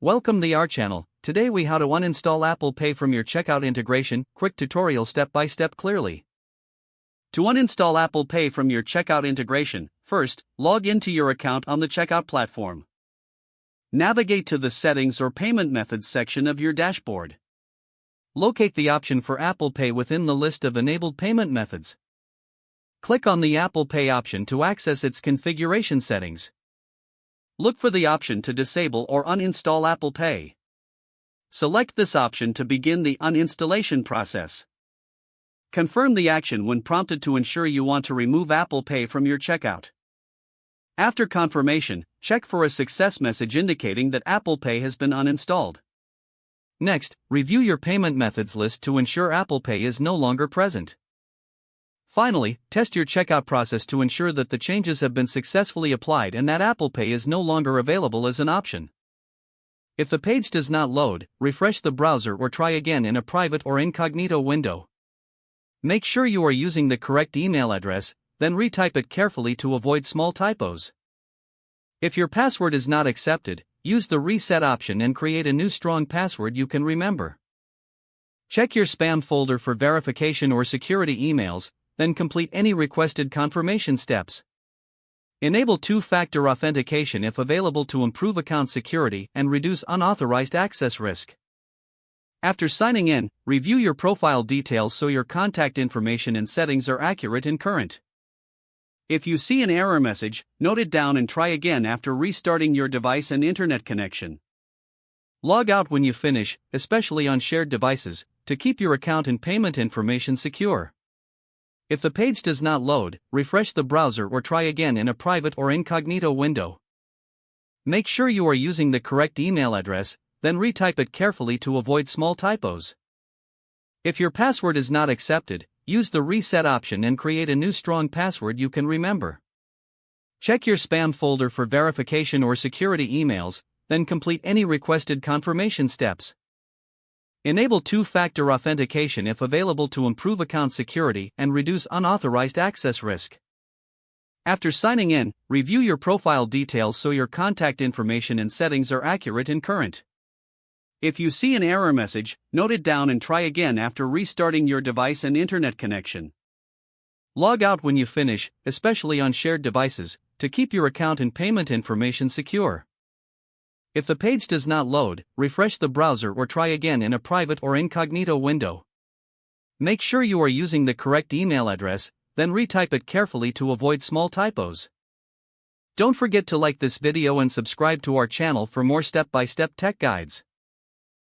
Welcome to our channel. Today we how to uninstall Apple Pay from your checkout integration, quick tutorial step by step clearly. To uninstall Apple Pay from your checkout integration, first, log into your account on the checkout platform. Navigate to the Settings or Payment Methods section of your dashboard. Locate the option for Apple Pay within the list of enabled payment methods. Click on the Apple Pay option to access its configuration settings. Look for the option to disable or uninstall Apple Pay. Select this option to begin the uninstallation process. Confirm the action when prompted to ensure you want to remove Apple Pay from your checkout. After confirmation, check for a success message indicating that Apple Pay has been uninstalled. Next, review your payment methods list to ensure Apple Pay is no longer present. Finally, test your checkout process to ensure that the changes have been successfully applied and that Apple Pay is no longer available as an option. If the page does not load, refresh the browser or try again in a private or incognito window. Make sure you are using the correct email address, then retype it carefully to avoid small typos. If your password is not accepted, use the reset option and create a new strong password you can remember. Check your spam folder for verification or security emails, then complete any requested confirmation steps. Enable two-factor authentication if available to improve account security and reduce unauthorized access risk. After signing in, review your profile details so your contact information and settings are accurate and current. If you see an error message, note it down and try again after restarting your device and internet connection. Log out when you finish, especially on shared devices, to keep your account and payment information secure. If the page does not load, refresh the browser or try again in a private or incognito window. Make sure you are using the correct email address, then retype it carefully to avoid small typos. If your password is not accepted, use the reset option and create a new strong password you can remember. Check your spam folder for verification or security emails, then complete any requested confirmation steps. Enable two-factor authentication if available to improve account security and reduce unauthorized access risk. After signing in, review your profile details so your contact information and settings are accurate and current. If you see an error message, note it down and try again after restarting your device and internet connection. Log out when you finish, especially on shared devices, to keep your account and payment information secure. If the page does not load, refresh the browser or try again in a private or incognito window. Make sure you are using the correct email address, then retype it carefully to avoid small typos. Don't forget to like this video and subscribe to our channel for more step-by-step tech guides.